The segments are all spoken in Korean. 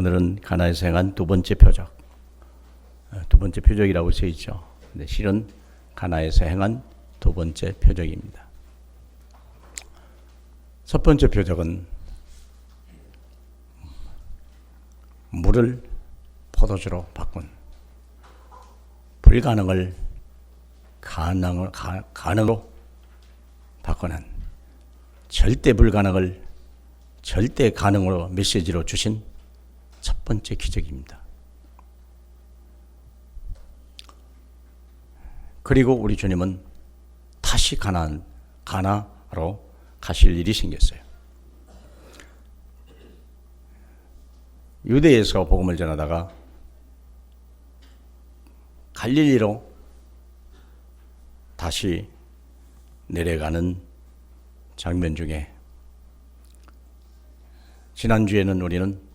오늘은 가나에서 행한 두 번째 표적. 두 번째 표적이라고 써 있죠. 근데 실은 가나에서 행한 두 번째 표적입니다. 첫 번째 표적은 물을 포도주로 바꾼, 불가능을 가능으로 바꾸는, 절대 불가능을 절대 가능으로 메시지로 주신 첫 번째 기적입니다. 그리고 우리 주님은 다시 가나로 가실 일이 생겼어요. 유대에서 복음을 전하다가 갈릴리로 다시 내려가는 장면 중에 지난주에는 우리는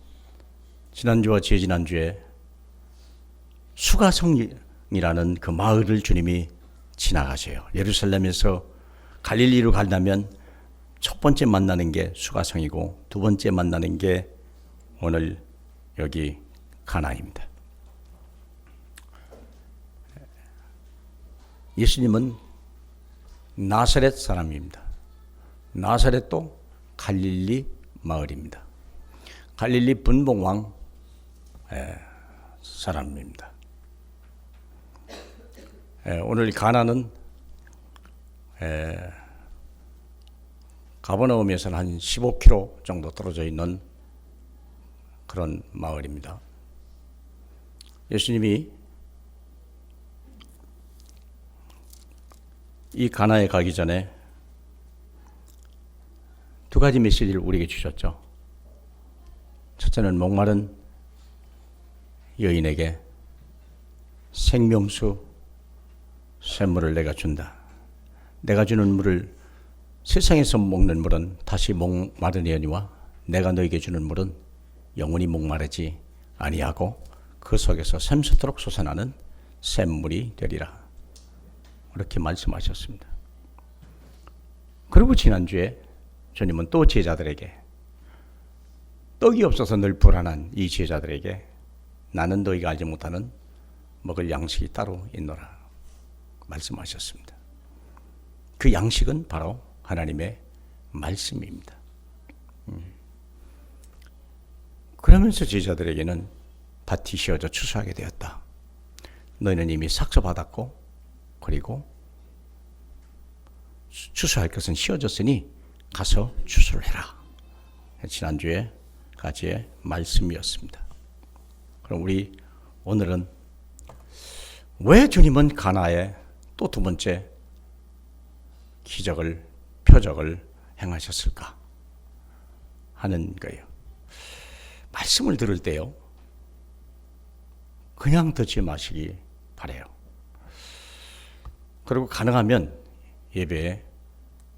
지난주와 지난주에 수가성이라는 그 마을을 주님이 지나가세요. 예루살렘에서 갈릴리로 가려면 첫 번째 만나는 게 수가성이고 두 번째 만나는 게 오늘 여기 가나입니다. 예수님은 나사렛 사람입니다. 나사렛도 갈릴리 마을입니다. 갈릴리 분봉왕 사람입니다. 오늘 가나는 가버나움에서는 한 15km 정도 떨어져 있는 그런 마을입니다. 예수님이 이 가나에 가기 전에 두 가지 메시지를 우리에게 주셨죠. 첫째는 목마른 여인에게 생명수 샘물을 내가 준다. 내가 주는 물을, 세상에서 먹는 물은 다시 목마른 여인이와 내가 너에게 주는 물은 영원히 목마르지 아니하고 그 속에서 샘솟도록 솟아나는 샘물이 되리라. 그렇게 말씀하셨습니다. 그리고 지난주에 주님은 또 제자들에게, 떡이 없어서 늘 불안한 이 제자들에게 나는 너희가 알지 못하는 먹을 양식이 따로 있노라 말씀하셨습니다. 그 양식은 바로 하나님의 말씀입니다. 그러면서 제자들에게는 밭이 씌어져 추수하게 되었다. 너희는 이미 삭서받았고 그리고 추수할 것은 씌어졌으니 가서 추수를 해라. 지난주에 가지의 말씀이었습니다. 그럼 우리 오늘은 왜 주님은 가나에 또 두 번째 기적을, 표적을 행하셨을까 하는 거예요. 말씀을 들을 때요, 그냥 듣지 마시기 바라요. 그리고 가능하면 예배에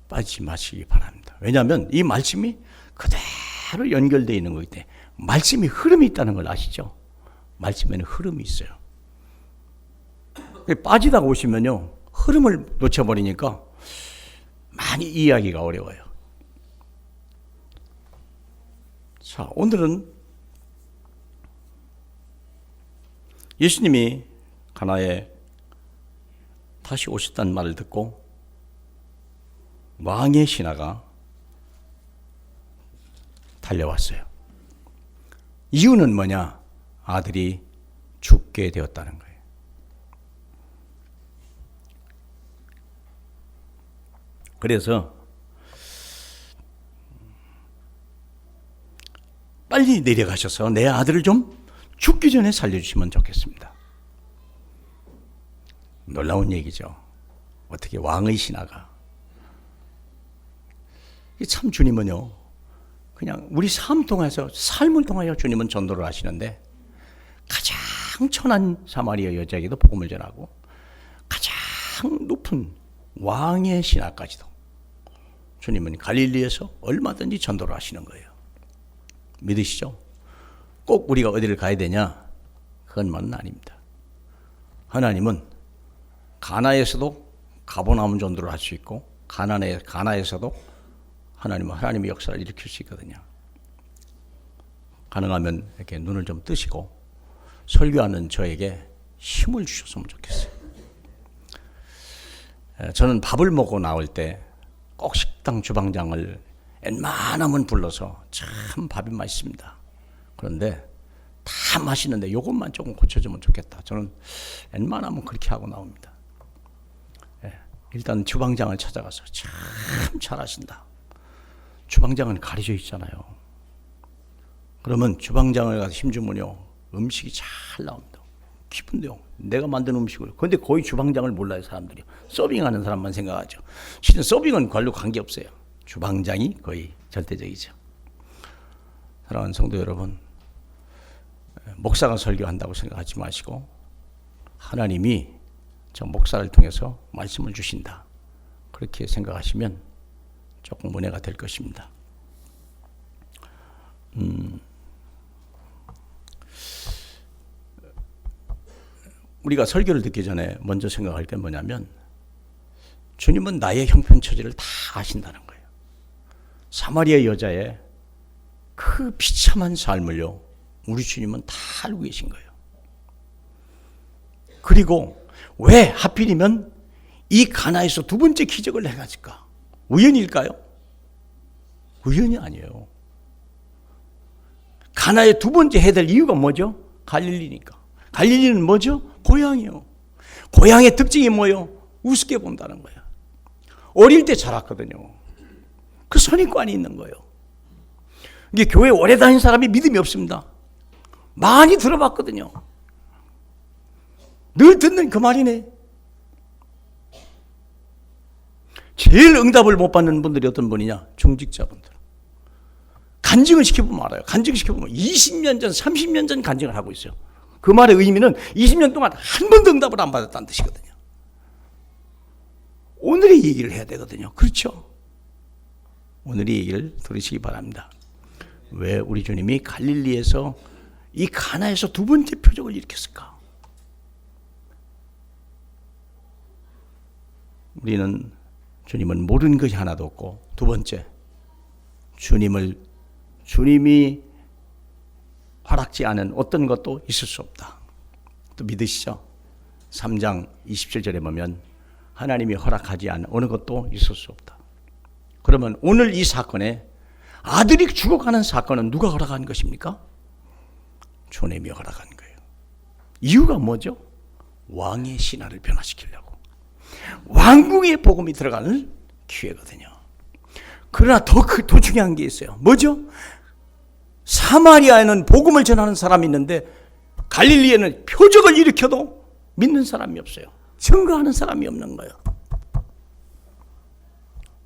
빠지지 마시기 바랍니다. 왜냐하면 이 말씀이 그대로 연결되어 있는 거기 때문에. 말씀이 흐름이 있다는 걸 아시죠? 말씀에는 흐름이 있어요. 빠지다가 오시면요, 흐름을 놓쳐버리니까 많이 이해하기가 어려워요. 자, 오늘은 예수님이 가나에 다시 오셨다는 말을 듣고 왕의 신하가 달려왔어요. 이유는 뭐냐? 아들이 죽게 되었다는 거예요. 그래서 빨리 내려가셔서 내 아들을 좀 죽기 전에 살려주시면 좋겠습니다. 놀라운 얘기죠. 어떻게 왕의 신하가. 참 주님은요, 그냥 우리 삶을 통하여 주님은 전도를 하시는데, 가장 천한 사마리아 여자에게도 복음을 전하고 가장 높은 왕의 신하까지도 주님은 갈릴리에서 얼마든지 전도를 하시는 거예요. 믿으시죠? 꼭 우리가 어디를 가야 되냐? 그것만은 아닙니다. 하나님은 가나에서도 가버나움 전도를 할 수 있고 가나에서도 하나님의 역사를 일으킬 수 있거든요. 가능하면 이렇게 눈을 좀 뜨시고 설교하는 저에게 힘을 주셨으면 좋겠어요. 저는 밥을 먹고 나올 때 꼭 식당 주방장을 웬만하면 불러서 참 밥이 맛있습니다. 그런데 다 맛있는데 이것만 조금 고쳐주면 좋겠다. 저는 웬만하면 그렇게 하고 나옵니다. 일단 주방장을 찾아가서 참 잘하신다. 주방장은 가려져 있잖아요. 그러면 주방장을 가서 힘주면요 음식이 잘 나옵니다. 기쁜데요. 내가 만든 음식을. 그런데 거의 주방장을 몰라요, 사람들이. 서빙하는 사람만 생각하죠. 실은 서빙은 별로 관계없어요. 주방장이 거의 절대적이죠. 사랑하는 성도 여러분, 목사가 설교한다고 생각하지 마시고 하나님이 저 목사를 통해서 말씀을 주신다. 그렇게 생각하시면 조금 은혜가 될 것입니다. 우리가 설교를 듣기 전에 먼저 생각할 게 뭐냐면 주님은 나의 형편처지를 다 아신다는 거예요. 사마리아 여자의 그 비참한 삶을요 우리 주님은 다 알고 계신 거예요. 그리고 왜 하필이면 이 가나에서 두 번째 기적을 행하실까? 우연일까요? 우연이 아니에요. 가나에 두 번째 해야 될 이유가 뭐죠? 갈릴리니까. 갈릴리는 뭐죠? 고향이요. 고향의 특징이 뭐예요? 우습게 본다는 거예요. 어릴 때 자랐거든요. 그 선입관이 있는 거예요. 이게 교회 오래 다닌 사람이 믿음이 없습니다. 많이 들어봤거든요. 늘 듣는 그 말이네. 제일 응답을 못 받는 분들이 어떤 분이냐? 중직자분들. 간증을 시켜보면 알아요. 간증을 시켜보면 20년 전, 30년 전 간증을 하고 있어요. 그 말의 의미는 20년 동안 한 번도 응답을 안 받았다는 뜻이거든요. 오늘의 얘기를 해야 되거든요. 그렇죠? 오늘의 얘기를 들으시기 바랍니다. 왜 우리 주님이 갈릴리에서 이 가나에서 두 번째 표적을 일으켰을까? 우리는 주님은 모르는 것이 하나도 없고, 두 번째, 주님이 허락지 않은 어떤 것도 있을 수 없다. 또 믿으시죠? 3장 27절에 보면 하나님이 허락하지 않은 어느 것도 있을 수 없다. 그러면 오늘 이 사건에 아들이 죽어가는 사건은 누가 허락한 것입니까? 주님이 허락한 거예요. 이유가 뭐죠? 왕의 신화를 변화시키려고. 왕궁의 복음이 들어가는 기회거든요. 그러나 더 중요한 게 있어요. 뭐죠? 사마리아에는 복음을 전하는 사람이 있는데 갈릴리에는 표적을 일으켜도 믿는 사람이 없어요. 증거하는 사람이 없는 거예요.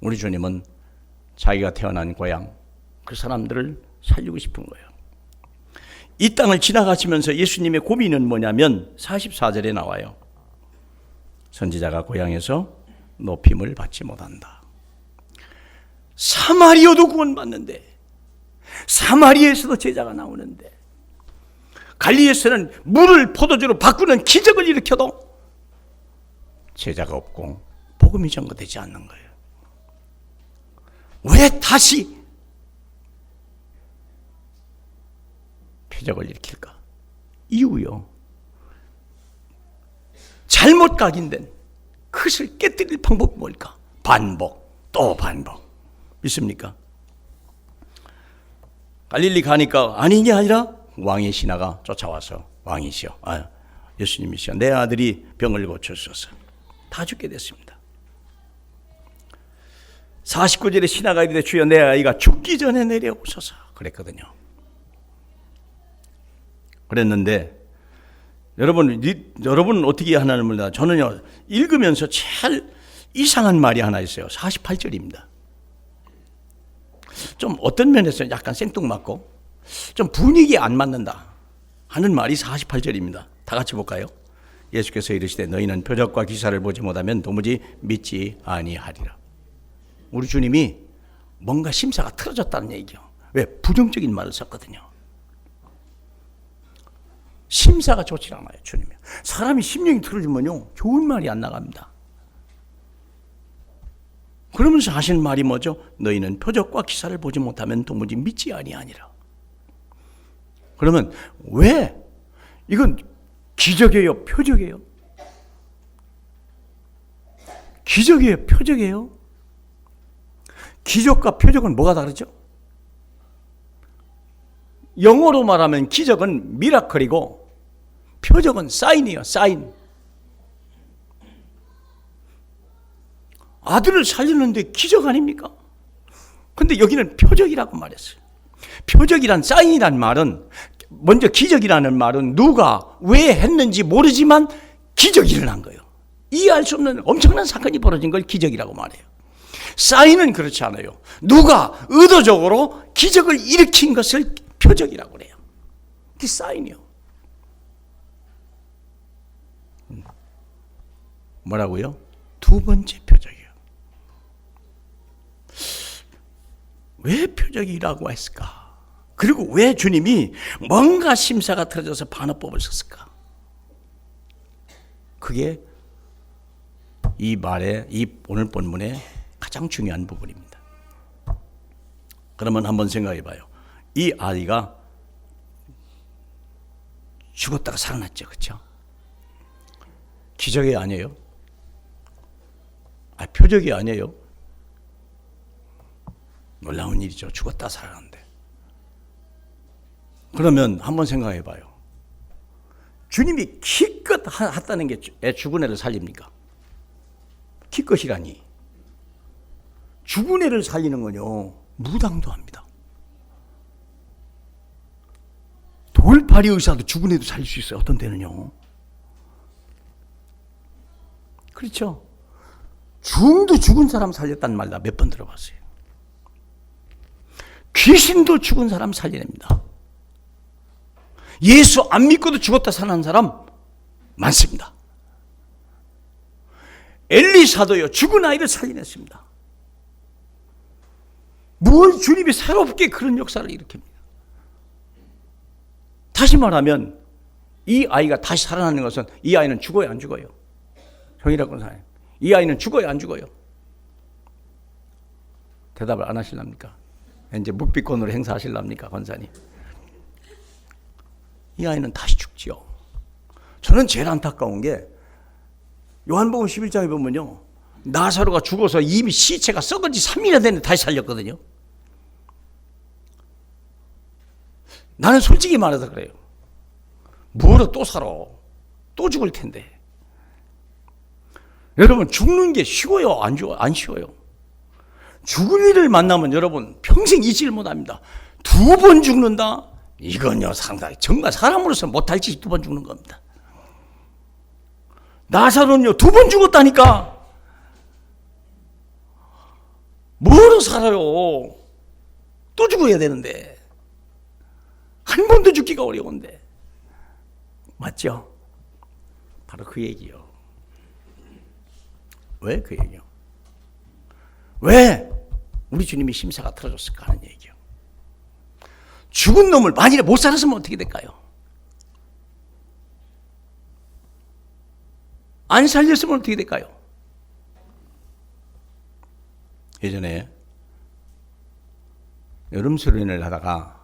우리 주님은 자기가 태어난 고향, 그 사람들을 살리고 싶은 거예요. 이 땅을 지나가시면서 예수님의 고민은 뭐냐면 44절에 나와요. 선지자가 고향에서 높임을 받지 못한다. 사마리아도 구원받는데, 사마리아에서도 제자가 나오는데, 갈릴리에서는 물을 포도주로 바꾸는 기적을 일으켜도 제자가 없고 복음이 전거되지 않는 거예요. 왜 다시 표적을 일으킬까? 이유요. 잘못 각인된 그것을 깨뜨릴 방법이 뭘까? 반복, 또 반복. 믿습니까? 갈릴리 가니까 아니냐 아니라 왕의 신하가 쫓아와서 왕이시여, 예수님이시여, 내 아들이 병을 고쳐주소서. 다 죽게 됐습니다. 49절에 신하가 이르되 주여 내 아이가 죽기 전에 내려오소서 그랬거든요. 그랬는데 여러분은 어떻게 하나를 몰라. 저는요 읽으면서 제일 이상한 말이 하나 있어요. 48절입니다. 좀 어떤 면에서 약간 생뚱맞고 좀 분위기에 안 맞는다 하는 말이 48절입니다. 다 같이 볼까요? 예수께서 이르시되 너희는 표적과 기사를 보지 못하면 도무지 믿지 아니하리라. 우리 주님이 뭔가 심사가 틀어졌다는 얘기죠. 왜? 부정적인 말을 썼거든요. 심사가 좋지 않아요, 주님이. 사람이 심령이 틀어지면요 좋은 말이 안 나갑니다. 그러면서 하신 말이 뭐죠? 너희는 표적과 기사를 보지 못하면 도무지 믿지 아니하니라. 그러면 왜? 이건 기적이에요, 표적이에요? 기적이에요, 표적이에요? 기적과 표적은 뭐가 다르죠? 영어로 말하면 기적은 미라클이고 표적은 사인이에요, 사인. 아들을 살리는데 기적 아닙니까? 근데 여기는 표적이라고 말했어요. 표적이란, 사인이란 말은, 먼저 기적이라는 말은 누가 왜 했는지 모르지만 기적이 일어난 거예요. 이해할 수 없는 엄청난 사건이 벌어진 걸 기적이라고 말해요. 사인은 그렇지 않아요. 누가 의도적으로 기적을 일으킨 것을 표적이라고 그래요. 그게 사인이요. 뭐라고요? 두 번째 표적이에요. 왜 표적이라고 했을까? 그리고 왜 주님이 뭔가 심사가 틀어져서 반어법을 썼을까? 그게 이 말의, 이 오늘 본문의 가장 중요한 부분입니다. 그러면 한번 생각해 봐요. 이 아이가 죽었다가 살아났죠, 그렇죠? 기적이 아니에요? 표적이 아니에요? 놀라운 일이죠. 죽었다 살아났는데. 그러면 한번 생각해 봐요. 주님이 기껏 했다는 게 죽은 애를 살립니까? 기껏이라니. 죽은 애를 살리는 건요, 무당도합니다. 돌팔이 의사도 죽은 애도 살릴 수 있어요. 어떤 때는요. 그렇죠? 중도 죽은 사람 살렸다는 말 나 몇 번 들어봤어요. 귀신도 죽은 사람 살려냅니다. 예수 안 믿고도 죽었다 살아난 사람 많습니다. 엘리사도요, 죽은 아이를 살려냈습니다. 뭘 주님이 새롭게 그런 역사를 일으킵니다. 다시 말하면 이 아이가 다시 살아나는 것은 이 아이는 죽어요, 안 죽어요? 형이라 권사님, 이 아이는 죽어요, 안 죽어요? 대답을 안 하실랍니까? 이제 묵비권으로 행사하실랍니까, 권사님? 이 아이는 다시 죽지요. 저는 제일 안타까운 게 요한복음 11장에 보면요, 나사로가 죽어서 이미 시체가 썩은 지 3일이나 됐는데 다시 살렸거든요. 나는 솔직히 말해서 그래요. 뭐로 또 살아? 또 죽을 텐데. 여러분, 죽는 게 쉬워요, 안 쉬워요? 죽을 일을 만나면 여러분 평생 잊지를 못합니다. 2번 죽는다? 이건요, 상당히 정말 사람으로서 못할 짓이 2번 죽는 겁니다. 나사로는요, 2번 죽었다니까. 뭐로 살아요? 또 죽어야 되는데. 한 번도 죽기가 어려운데. 맞죠? 바로 그 얘기요. 왜 그 얘기요? 왜 우리 주님이 심사가 틀어졌을까 하는 얘기요. 죽은 놈을 만일에 못 살았으면 어떻게 될까요? 안 살렸으면 어떻게 될까요? 예전에 여름 수련회를 하다가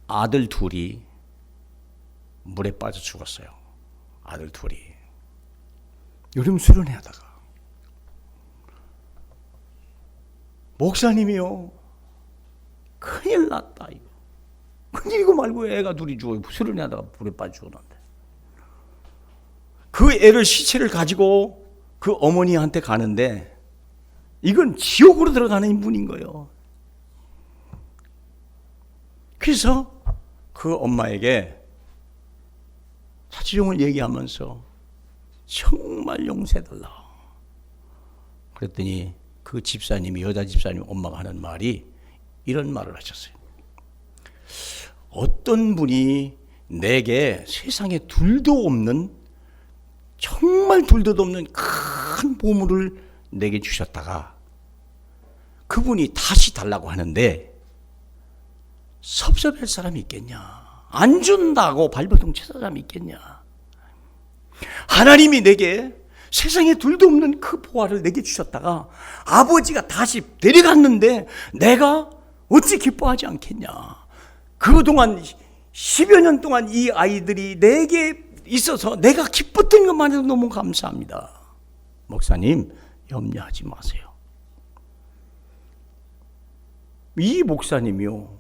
아들 둘이 물에 빠져 죽었어요. 아들 둘이. 여름 수련회 하다가. 목사님이요, 큰일 났다, 이거. 큰일이고 말고 애가 둘이 죽어요. 수련회 하다가 물에 빠져 죽었는데. 그 애를, 시체를 가지고 그 어머니한테 가는데 이건 지옥으로 들어가는 분인 거예요. 그래서 그 엄마에게 사치종을 얘기하면서 정말 용서해달라. 그랬더니 그 집사님이, 여자 집사님 엄마가 하는 말이 이런 말을 하셨어요. 어떤 분이 내게 세상에 둘도 없는, 정말 둘도 없는 큰 보물을 내게 주셨다가 그분이 다시 달라고 하는데 섭섭할 사람이 있겠냐? 안 준다고 발버둥 칠 사람이 있겠냐? 하나님이 내게 세상에 둘도 없는 그 보화를 내게 주셨다가 아버지가 다시 데려갔는데 내가 어찌 기뻐하지 않겠냐. 그동안 10여 년 동안 이 아이들이 내게 있어서 내가 기뻤던 것만 해도 너무 감사합니다. 목사님, 염려하지 마세요. 이 목사님이요,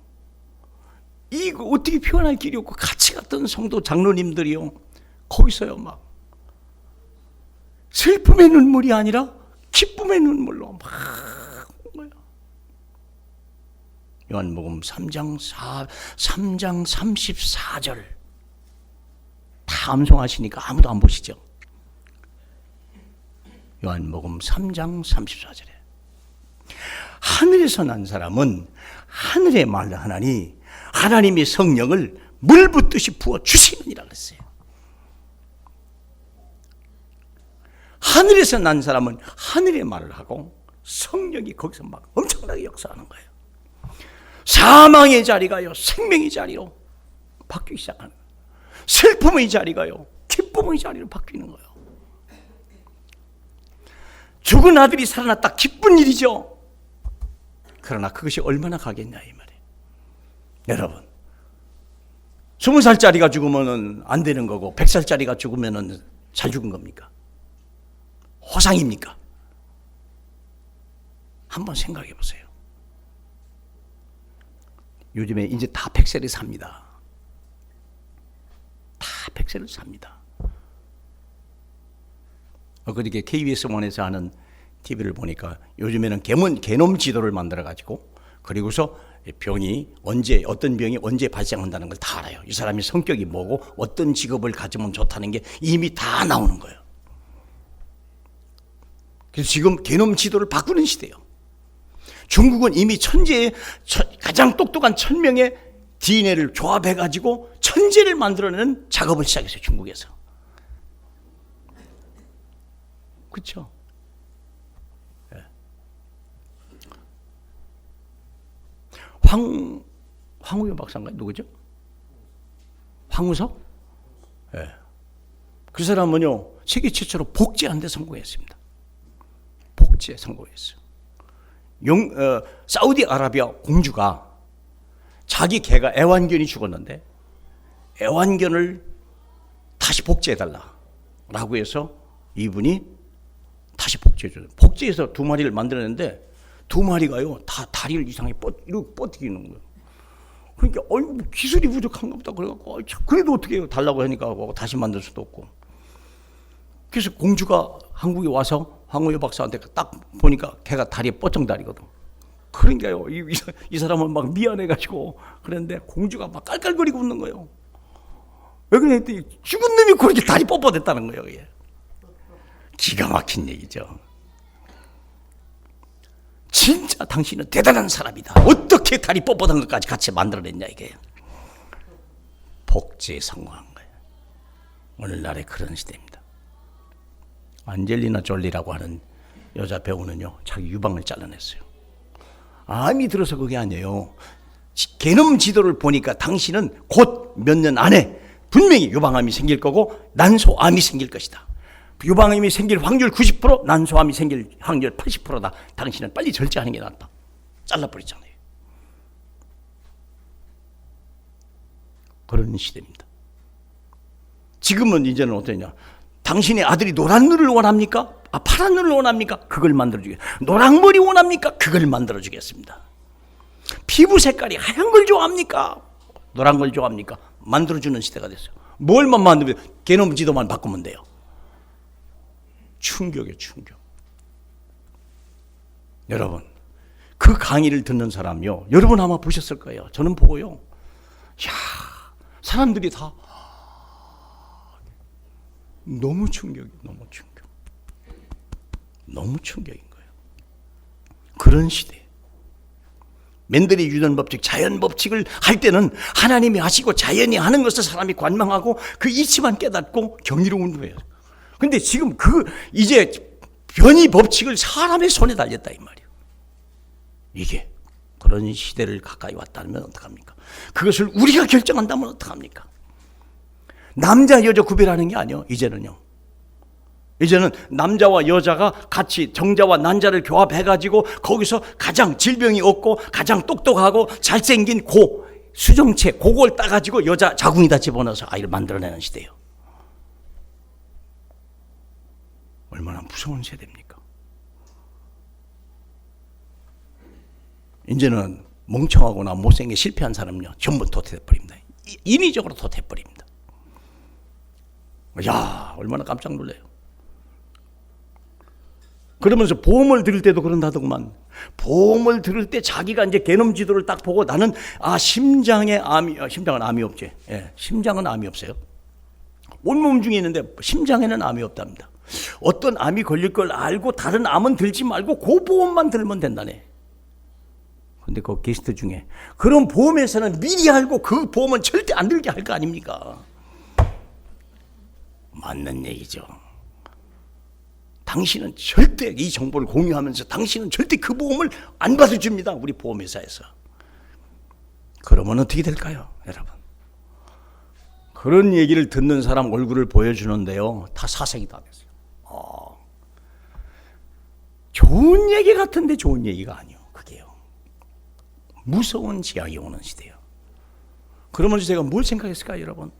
이거 어떻게 표현할 길이 없고 같이 갔던 성도 장로님들이요, 거기서요 막 슬픔의 눈물이 아니라 기쁨의 눈물로 막 거예요. 요한복음 3장 34절 다 암송하시니까 아무도 안 보시죠? 요한복음 3장 34절에 하늘에서 난 사람은 하늘의 말을 하나니 하나님의 성령을 물 붓듯이 부어 주시느니라 그랬어요. 하늘에서 난 사람은 하늘의 말을 하고 성령이 거기서 막 엄청나게 역사하는 거예요. 사망의 자리가요 생명의 자리로 바뀌기 시작하는 거예요. 슬픔의 자리가요 기쁨의 자리로 바뀌는 거예요. 죽은 아들이 살아났다, 기쁜 일이죠. 그러나 그것이 얼마나 가겠냐 이 말이에요. 여러분, 20살짜리가 죽으면 안 되는 거고 100살짜리가 죽으면 잘 죽은 겁니까? 호상입니까? 한번 생각해 보세요. 요즘에 이제 다 100세를 삽니다. 다 100세를 삽니다. 그렇게 KBS1에서 하는 TV를 보니까 요즘에는 개놈 지도를 만들어 가지고 그리고서 병이 언제, 어떤 병이 언제 발생한다는 걸 다 알아요. 이 사람이 성격이 뭐고 어떤 직업을 가지면 좋다는 게 이미 다 나오는 거예요. 그래서 지금 개놈 지도를 바꾸는 시대예요. 중국은 이미 가장 똑똑한 1000명의 DNA를 조합해 가지고 천재를 만들어내는 작업을 시작했어요. 중국에서. 그렇죠? 네. 황우여 박사인가요? 누구죠? 황우석? 네. 그 사람은요 세계 최초로 복제하는 데 성공했습니다. 복제에 성공했어요. 사우디아라비아 공주가 자기 개가 애완견이 죽었는데 애완견을 다시 복제해달라고 해서 이분이 다시 복제해줘요. 복제해서 2마리를 만들었는데 2마리가요 다 다리를 이상하게 이렇게 뻗기는 거예요. 그러니까 기술이 부족한가 보다 그래갖고 그래도 어떻게 해요? 달라고 하니까 다시 만들 수도 없고. 그래서 공주가 한국에 와서 황우여 박사한테 딱 보니까 걔가 다리에 뻗정다리거든. 그러니까요 이 사람은 막 미안해가지고 그랬는데 공주가 막 깔깔거리고 웃는 거예요. 왜 그랬더니 죽은 놈이 그렇게 다리 뻣뻣했다는 거예요. 그게. 기가 막힌 얘기죠. 진짜 당신은 대단한 사람이다. 어떻게 다리 뻣뻣한 것까지 같이 만들어냈냐 이게. 복제에 성공한 거예요. 오늘날의 그런 시대입니다. 안젤리나 졸리라고 하는 여자 배우는요 자기 유방을 잘라냈어요. 암이 들어서 그게 아니에요. 개놈 지도를 보니까 당신은 곧 몇 년 안에 분명히 유방암이 생길 거고 난소암이 생길 것이다. 유방암이 생길 확률 90%, 난소암이 생길 확률 80%다. 당신은 빨리 절제하는 게 낫다. 잘라버리잖아요. 그런 시대입니다. 지금은 이제는 어떠냐? 당신의 아들이 노란 눈을 원합니까? 파란 눈을 원합니까? 그걸 만들어주겠습니다. 노랑머리 원합니까? 그걸 만들어주겠습니다. 피부 색깔이 하얀 걸 좋아합니까? 노란 걸 좋아합니까? 만들어주는 시대가 됐어요. 뭘만 만들면 개놈 지도만 바꾸면 돼요. 충격이에요, 충격. 여러분, 그 강의를 듣는 사람이요, 여러분 아마 보셨을 거예요. 저는 보고요, 야, 사람들이 다 너무 충격이에요, 너무 충격. 너무 충격인 거예요. 그런 시대. 맨델의 유전 법칙, 자연 법칙을 할 때는 하나님이 하시고 자연이 하는 것을 사람이 관망하고 그 이치만 깨닫고 경이로운 거예요. 근데 지금 이제 변이 법칙을 사람의 손에 달렸다 이 말이에요. 이게 그런 시대를 가까이 왔다면 어떡합니까? 그것을 우리가 결정한다면 어떡합니까? 남자 여자 구별하는 게 아니에요. 이제는요. 이제는 남자와 여자가 같이 정자와 난자를 교합해가지고 거기서 가장 질병이 없고 가장 똑똑하고 잘생긴 수정체 그걸 따가지고 여자 자궁에다 집어넣어서 아이를 만들어내는 시대예요. 얼마나 무서운 세대입니까? 이제는 멍청하거나 못생겨 실패한 사람은요 전부 도태해버립니다. 인위적으로 도태해버립니다. 야, 얼마나 깜짝 놀래요. 그러면서 보험을 들을 때도 그런다더구만. 보험을 들을 때 자기가 이제 게놈 지도를 딱 보고 나는 심장은 암이 없지. 예, 심장은 암이 없어요. 온몸 중에 있는데 심장에는 암이 없답니다. 어떤 암이 걸릴 걸 알고 다른 암은 들지 말고 그 보험만 들면 된다네. 근데 그 게스트 중에 그런 보험에서는 미리 알고 그 보험은 절대 안 들게 할 거 아닙니까? 맞는 얘기죠. 당신은 절대 이 정보를 공유하면서 당신은 절대 그 보험을 안 받아줍니다. 우리 보험회사에서. 그러면 어떻게 될까요, 여러분? 그런 얘기를 듣는 사람 얼굴을 보여주는데요. 다 사색이 다 됐어요. 좋은 얘기 같은데 좋은 얘기가 아니에요. 그게요. 무서운 지약이 오는 시대예요. 그러면서 제가 뭘 생각했을까요, 여러분?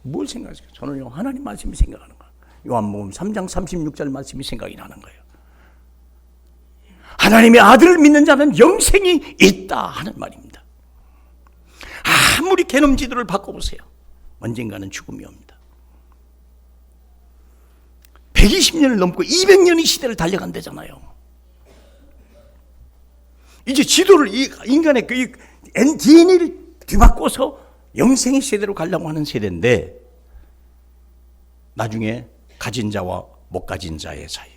뭘 생각했을까요? 저는요, 하나님 말씀이 생각하는 거예요. 요한복음 3장 36절 말씀이 생각이 나는 거예요. 하나님의 아들을 믿는 자는 영생이 있다 하는 말입니다. 아무리 개놈 지도를 바꿔보세요. 언젠가는 죽음이 옵니다. 120년을 넘고 200년의 시대를 달려간다잖아요. 이제 지도를 인간의 그 DNA를 뒤바꿔서 영생의 세대로 가려고 하는 세대인데 나중에 가진 자와 못 가진 자의 사이,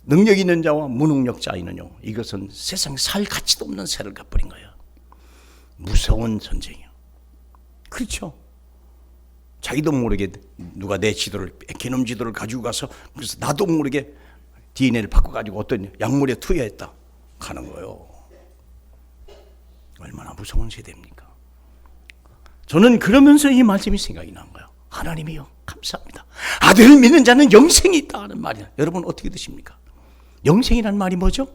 능력 있는 자와 무능력 자이는요, 이것은 세상에 살 가치도 없는 세를 가버린 거예요. 무서운 전쟁이요. 그렇죠. 자기도 모르게 누가 내 지도를, 개놈 지도를 가지고 가서 그래서 나도 모르게 DNA를 바꿔가지고 어떤 약물에 투여했다 가는 거예요. 얼마나 무서운 세대입니까? 저는 그러면서 이 말씀이 생각이 난 거예요. 하나님이요, 감사합니다. 아들을 믿는 자는 영생이 있다 하는 말이야. 여러분 어떻게 드십니까? 영생이라는 말이 뭐죠?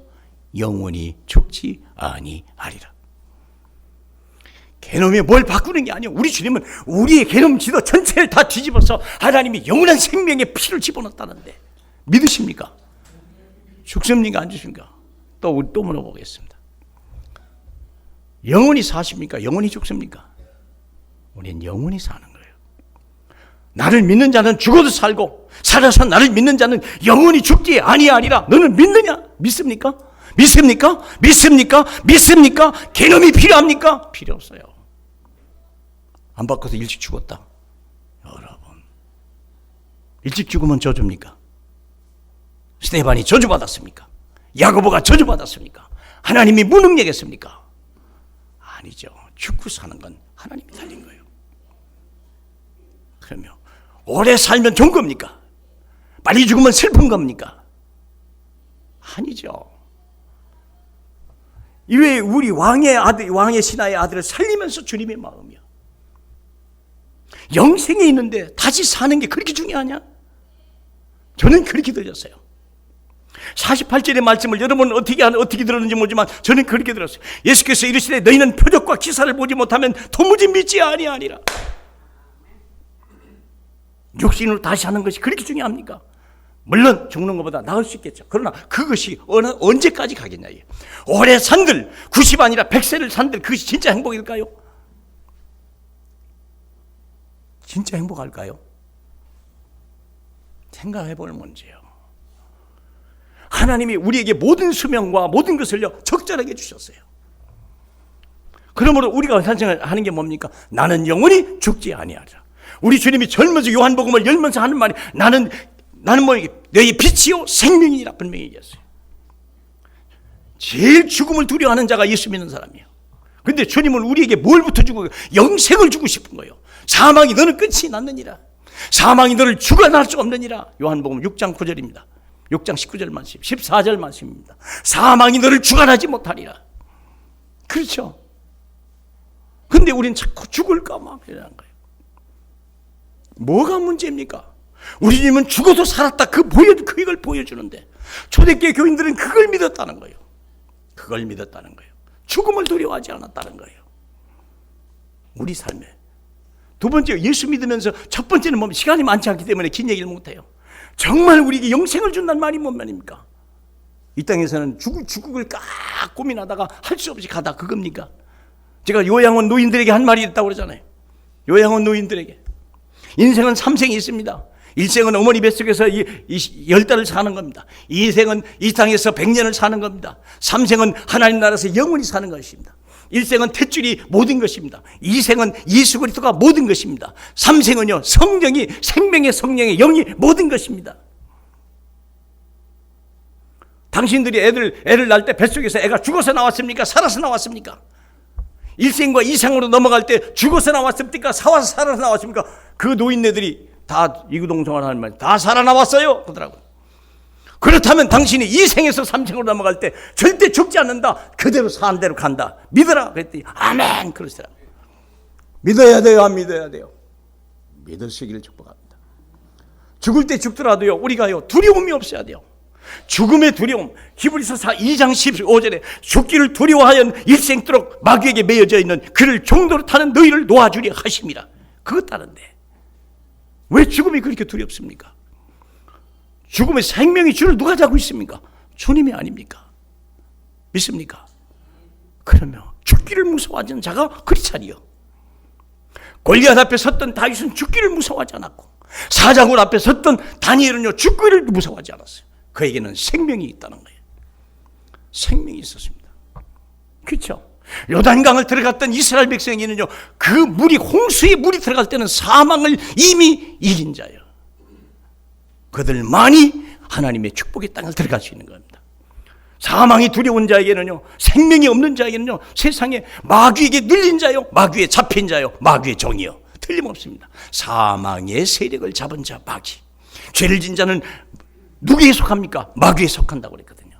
영원히 죽지 아니하리라. 개놈이 뭘 바꾸는 게 아니에요. 우리 주님은 우리의 개놈 지도 전체를 다 뒤집어서 하나님이 영원한 생명의 피를 집어넣었다는데 믿으십니까? 죽습니까? 안 죽습니까? 또 물어보겠습니다. 영원히 사십니까? 영원히 죽습니까? 우리는 영원히 사는 거예요. 나를 믿는 자는 죽어도 살고 살아서 나를 믿는 자는 영원히 죽지 아니하리라. 너는 믿느냐? 믿습니까? 믿습니까? 믿습니까? 믿습니까? 개놈이 필요합니까? 필요 없어요. 안 바꿔서 일찍 죽었다. 여러분, 일찍 죽으면 저주입니까? 스데반이 저주받았습니까? 야고보가 저주받았습니까? 하나님이 무능력했습니까? 아니죠. 죽고 사는 건 하나님이 달린 거예요. 그러면 오래 살면 좋은 겁니까? 빨리 죽으면 슬픈 겁니까? 아니죠. 이외에 우리 왕의 신하의 아들을 살리면서 주님의 마음이야. 영생에 있는데 다시 사는 게 그렇게 중요하냐? 저는 그렇게 들렸어요. 48절의 말씀을 여러분은 어떻게 들었는지 모르지만 저는 그렇게 들었어요. 예수께서 이르시되 너희는 표적과 기사를 보지 못하면 도무지 믿지 아니하리라. 육신으로 다시 하는 것이 그렇게 중요합니까? 물론 죽는 것보다 나을 수 있겠죠. 그러나 그것이 언제까지 가겠냐. 오래 산들 90 아니라 100세를 산들 그것이 진짜 행복일까요? 진짜 행복할까요? 생각해 볼 문제예요. 하나님이 우리에게 모든 수명과 모든 것을요 적절하게 주셨어요. 그러므로 우리가 하는 게 뭡니까? 나는 영원히 죽지 아니하리라. 우리 주님이 젊어서 요한복음을 열면서 하는 말이 나는 너희 빛이요 생명이라 분명히 얘기했어요. 제일 죽음을 두려워하는 자가 예수 믿는 사람이에요. 근데 주님은 우리에게 뭘부터 주고 영생을 주고 싶은 거예요. 사망이 너는 끝이 났느니라. 사망이 너를 죽어날 수 없느니라. 요한복음 6장 9절입니다. 6장 19절 말씀, 14절 말씀입니다. 사망이 너를 죽어나지 못하리라. 그렇죠. 근데 우리는 자꾸 죽을까 막 이러는 거예요. 뭐가 문제입니까? 우리 주님은 죽어도 살았다. 그걸 보여주는데 초대교회 교인들은 그걸 믿었다는 거예요. 그걸 믿었다는 거예요. 죽음을 두려워하지 않았다는 거예요. 우리 삶에. 두 번째, 예수 믿으면서 첫 번째는 뭐 시간이 많지 않기 때문에 긴 얘기를 못해요. 정말 우리에게 영생을 준다는 말이 뭔 말입니까? 이 땅에서는 죽을 까 고민하다가 할 수 없이 가다 그겁니까? 제가 요양원 노인들에게 한 말이 있다고 그러잖아요. 요양원 노인들에게 인생은 3생이 있습니다. 1생은 어머니 뱃속에서 10달을 사는 겁니다. 2생은 이 땅에서 100년을 사는 겁니다. 3생은 하나님 나라에서 영원히 사는 것입니다. 1생은 탯줄이 모든 것입니다. 2생은 예수 그리스도가 모든 것입니다. 3생은요 성령이 생명의 성령의 영이 모든 것입니다. 당신들이 애를 낳을 때 뱃속에서 애가 죽어서 나왔습니까? 살아서 나왔습니까? 1생과 2생으로 넘어갈 때 죽어서 나왔습니까? 살아서 나왔습니까? 그 노인네들이 다 이구동성을 하는 말, 다 살아나왔어요 그러더라고요. 그렇다면 당신이 2생에서 3생으로 넘어갈 때 절대 죽지 않는다. 그대로 사는 대로 간다. 믿어라. 그랬더니 아멘 그러시더라고요. 믿어야 돼요, 안 믿어야 돼요? 믿으시기를 축복합니다. 죽을 때 죽더라도요 우리가요 두려움이 없어야 돼요. 죽음의 두려움. 히브리서 2장 15절에 죽기를 두려워하여 일생도록 마귀에게 매여져 있는 그를 종도로 타는 너희를 놓아주려 하심이라. 그것 따른데 왜 죽음이 그렇게 두렵습니까? 죽음의 생명의 줄을 누가 잡고 있습니까? 주님이 아닙니까? 믿습니까? 그러면 죽기를 무서워하는 자가 그리 차리요. 골리앗 앞에 섰던 다윗은 죽기를 무서워하지 않았고 사자굴 앞에 섰던 다니엘은요 죽기를 무서워하지 않았어요. 그에게는 생명이 있다는 거예요. 생명이 있었습니다. 그렇죠? 요단강을 들어갔던 이스라엘 백성에는요 그 물이 홍수의 물이 들어갈 때는 사망을 이미 이긴 자예요. 그들만이 하나님의 축복의 땅을 들어갈 수 있는 겁니다. 사망이 두려운 자에게는요 생명이 없는 자에게는요 세상에 마귀에게 눌린 자요 마귀에 잡힌 자요 마귀의 종이요 틀림없습니다. 사망의 세력을 잡은 자 마귀. 죄를 진 자는 누구에 속합니까? 마귀에 속한다고 그랬거든요.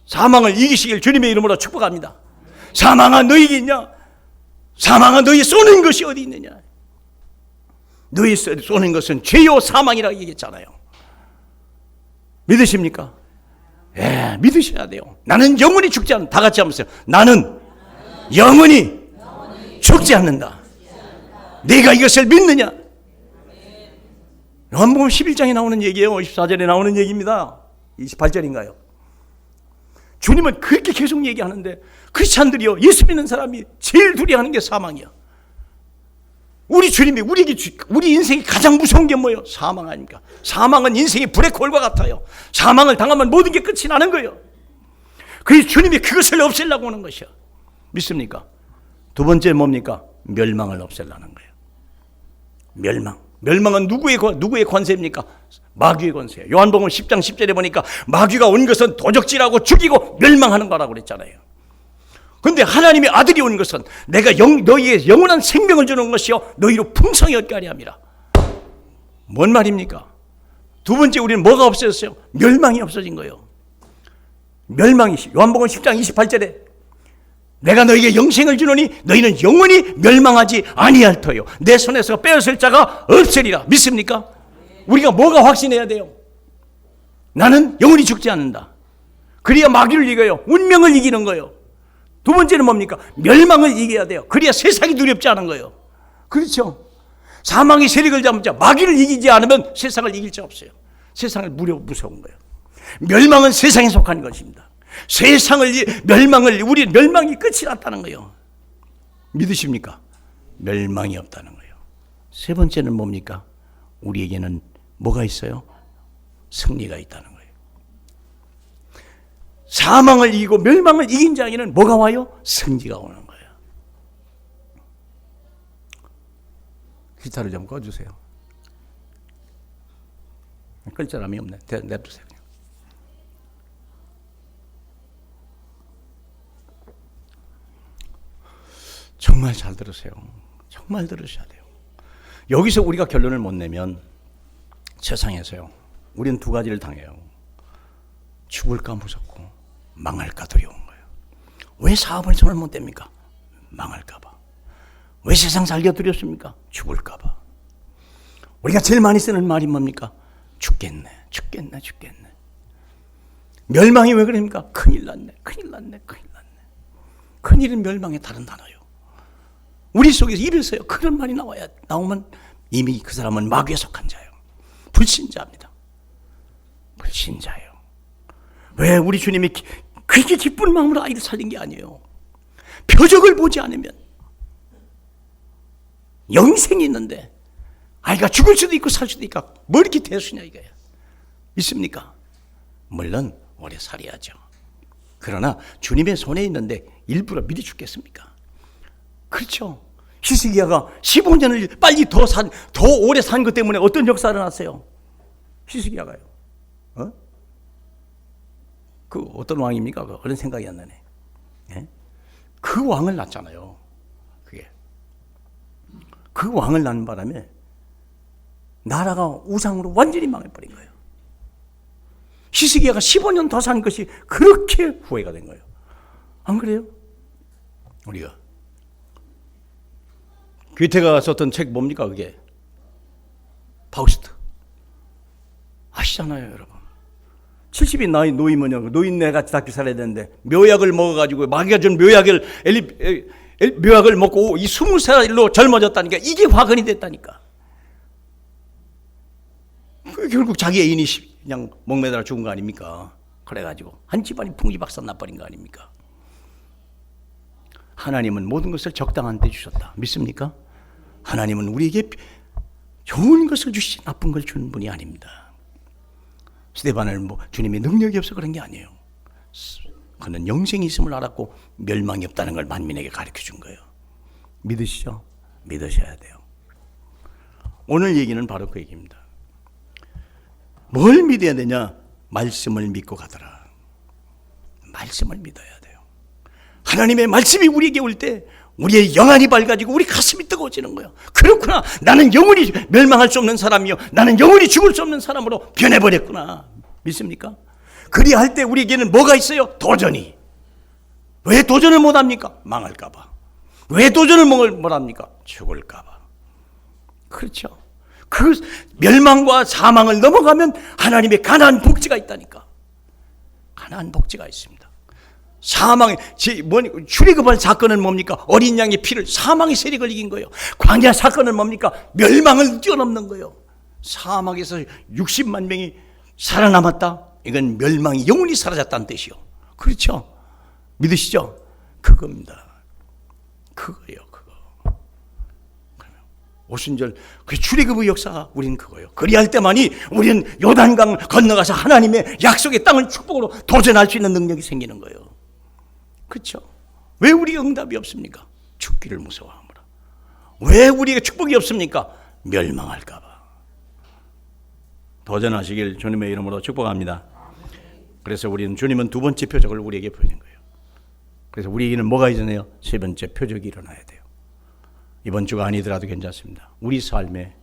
사망을 이기시길 주님의 이름으로 축복합니다. 사망아 너희에게 있냐? 사망아 너희 쏘는 것이 어디 있느냐? 너희 쏘는 것은 죄요 사망이라고 얘기했잖아요. 믿으십니까? 예, 믿으셔야 돼요. 나는 영원히 죽지 않는다. 다 같이 한번 하세요. 나는 영원히 죽지 않는다. 내가 이것을 믿느냐? 요한복음 11장에 나오는 얘기예요. 24절에 나오는 얘기입니다. 28절인가요? 주님은 그렇게 계속 얘기하는데 크리스찬들이요 예수 믿는 사람이 제일 두려워하는 게 사망이야. 우리 주님이 우리 인생이 가장 무서운 게 뭐예요? 사망 아닙니까? 사망은 인생의 블랙홀과 같아요. 사망을 당하면 모든 게 끝이 나는 거예요. 그래서 주님이 그것을 없애려고 하는 것이야. 믿습니까? 두 번째 뭡니까? 멸망을 없애려는 거예요. 멸망은 누구의 권세입니까? 마귀의 권세예요. 요한복음 10장 10절에 보니까 마귀가 온 것은 도적질하고 죽이고 멸망하는 거라고 그랬잖아요. 그런데 하나님의 아들이 온 것은 내가 너희의 영원한 생명을 주는 것이요 너희로 풍성히 얻게 하려 함이라. 뭔 말입니까? 두 번째 우리는 뭐가 없어졌어요? 멸망이 없어진 거예요. 멸망이 요한복음 10장 28절에 내가 너희에게 영생을 주노니 너희는 영원히 멸망하지 아니할 터요 내 손에서 빼앗을 자가 없으리라. 믿습니까? 우리가 뭐가 확신해야 돼요? 나는 영원히 죽지 않는다. 그래야 마귀를 이겨요. 운명을 이기는 거예요. 두 번째는 뭡니까? 멸망을 이겨야 돼요. 그래야 세상이 두렵지 않은 거예요. 그렇죠? 사망의 세력을 잡은 자, 마귀를 이기지 않으면 세상을 이길 자 없어요. 세상을 무서운 거예요. 멸망은 세상에 속한 것입니다. 우리 멸망이 끝이 났다는 거예요. 믿으십니까? 멸망이 없다는 거예요. 세 번째는 뭡니까? 우리에게는 뭐가 있어요? 승리가 있다는 거예요. 사망을 이기고 멸망을 이긴 자에게는 뭐가 와요? 승리가 오는 거예요. 기타를 좀 꺼주세요. 끌 사람이 없네. 냅두세요. 정말 잘 들으세요. 정말 들으셔야 돼요. 여기서 우리가 결론을 못 내면 세상에서요 우리는 두 가지를 당해요. 죽을까 무섭고 망할까 두려운 거예요. 왜 사업을 손을 못 댑니까? 망할까 봐. 왜 세상 살기가 두렵습니까? 죽을까 봐. 우리가 제일 많이 쓰는 말이 뭡니까? 죽겠네, 죽겠네, 죽겠네. 멸망이 왜 그럽니까? 큰일 났네, 큰일 났네, 큰일 났네. 큰일은 멸망의 다른 단어요. 우리 속에서 입에서요 그런 말이 나오면 이미 그 사람은 마귀에 속한 자예요. 불신자입니다. 불신자예요. 왜 우리 주님이 그렇게 기쁜 마음으로 아이를 살린 게 아니에요. 표적을 보지 않으면 영생이 있는데 아이가 죽을 수도 있고 살 수도 있고 뭐 이렇게 대수냐 이거야. 있습니까? 물론 오래 살아야죠. 그러나 주님의 손에 있는데 일부러 미리 죽겠습니까? 그렇죠. 히스기야가 15년을 빨리 더 오래 산 것 때문에 어떤 역사를 났어요? 히스기야가요. 그 어떤 왕입니까? 그런 생각이 안 나네. 예? 그 왕을 낳잖아요. 그 왕을 낳는 바람에 나라가 우상으로 완전히 망해버린 거예요. 히스기야가 15년 더 산 것이 그렇게 후회가 된 거예요. 안 그래요? 우리가 괴테가 썼던 책 뭡니까 그게? 파우스트. 아시잖아요 여러분. 70이 나이 노이면요 노인네같이 다시 살아야 되는데 묘약을 먹어가지고 마귀가 준 묘약을 묘약을 먹고 이 20살로 젊어졌다니까. 이게 화근이 됐다니까. 결국 자기 애인이 그냥 목매달아 죽은 거 아닙니까? 그래가지고 한 집안이 풍지박산 나버린 거 아닙니까? 하나님은 모든 것을 적당한 때 주셨다. 믿습니까? 하나님은 우리에게 좋은 것을 주시지 나쁜 걸 주는 분이 아닙니다. 스데반을 주님의 능력이 없어 그런 게 아니에요. 그는 영생이 있음을 알았고 멸망이 없다는 걸 만민에게 가르쳐 준 거예요. 믿으시죠? 믿으셔야 돼요. 오늘 얘기는 바로 그 얘기입니다. 뭘 믿어야 되냐? 말씀을 믿고 가더라. 말씀을 믿어야 돼요. 하나님의 말씀이 우리에게 올 때 우리의 영안이 밝아지고 우리 가슴이 뜨거워지는 거예요. 그렇구나. 나는 영원히 멸망할 수 없는 사람이요. 나는 영원히 죽을 수 없는 사람으로 변해버렸구나. 믿습니까? 그리할 때 우리에게는 뭐가 있어요? 도전이. 왜 도전을 못합니까? 망할까 봐. 왜 도전을 못합니까? 죽을까 봐. 그렇죠. 그 멸망과 사망을 넘어가면 하나님의 가나안 복지가 있다니까. 가나안 복지가 있습니다. 사망의 출애굽할 사건은 뭡니까? 어린 양의 피를 사망의 세력을 이긴 거예요. 광야 사건은 뭡니까? 멸망을 뛰어넘는 거예요. 사막에서 60만 명이 살아남았다. 이건 멸망이 영원히 사라졌다는 뜻이요. 그렇죠? 믿으시죠? 그겁니다. 그거예요. 그거. 오순절 그 출애굽의 역사가 우리는 그거예요. 그리할 때만이 우리는 요단강 건너가서 하나님의 약속의 땅을 축복으로 도전할 수 있는 능력이 생기는 거예요. 그렇죠? 왜 우리가 응답이 없습니까? 죽기를 무서워하므로. 왜 우리가 축복이 없습니까? 멸망할까 봐. 도전하시길 주님의 이름으로 축복합니다. 그래서 우리는 주님은 두 번째 표적을 우리에게 보여준 거예요. 그래서 우리에게는 뭐가 있잖아요? 세 번째 표적이 일어나야 돼요. 이번 주가 아니더라도 괜찮습니다. 우리 삶에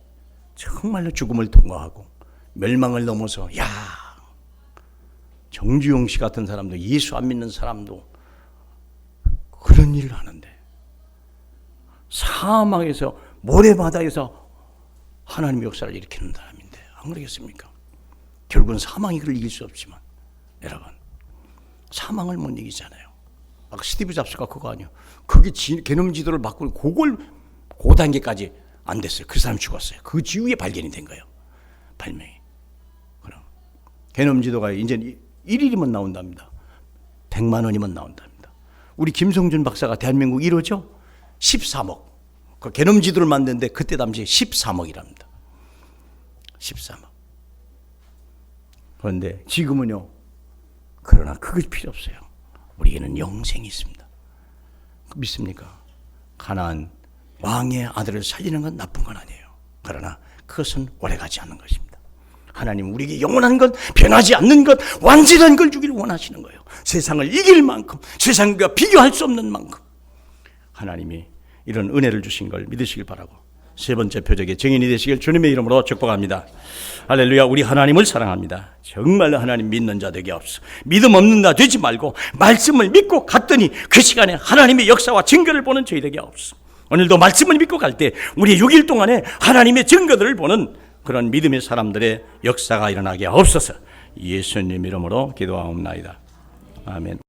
정말로 죽음을 통과하고 멸망을 넘어서 정주영 씨 같은 사람도 예수 안 믿는 사람도 그런 일을 하는데 사망에서 모래바다에서 하나님의 역사를 일으키는 사람인데 안 그러겠습니까? 결국은 사망이 그를 이길 수 없지만 여러분 사망을 못 이기잖아요. 아까 스티브 잡스가 그거 아니에요. 그게 개념 지도를 바꾸고 그걸 그 단계까지 안 됐어요. 그 사람 죽었어요. 그 지후에 발견이 된 거예요. 발명이. 그럼 개념 지도가 이제 1일이면 나온답니다. 100만 원이면 나온답니다. 우리 김성준 박사가 대한민국 1호죠? 13억. 그 개념 지도를 만드는데 그때 당시에 13억이랍니다. 13억. 그런데 지금은요. 그러나 그것이 필요 없어요. 우리에게는 영생이 있습니다. 믿습니까? 가나안 왕의 아들을 살리는 건 나쁜 건 아니에요. 그러나 그것은 오래가지 않는 것입니다. 하나님 우리에게 영원한 것, 변하지 않는 것, 완전한 걸 주기를 원하시는 거예요. 세상을 이길 만큼, 세상과 비교할 수 없는 만큼 하나님이 이런 은혜를 주신 걸 믿으시길 바라고 세 번째 표적의 증인이 되시길 주님의 이름으로 축복합니다. 할렐루야. 우리 하나님을 사랑합니다. 정말 하나님 믿는 자 되게 없어. 믿음 없는 자 되지 말고 말씀을 믿고 갔더니 그 시간에 하나님의 역사와 증거를 보는 저희 되게 없어. 오늘도 말씀을 믿고 갈 때 우리 6일 동안에 하나님의 증거들을 보는 그런 믿음의 사람들의 역사가 일어나게 하옵소서. 예수님 이름으로 기도하옵나이다. 아멘.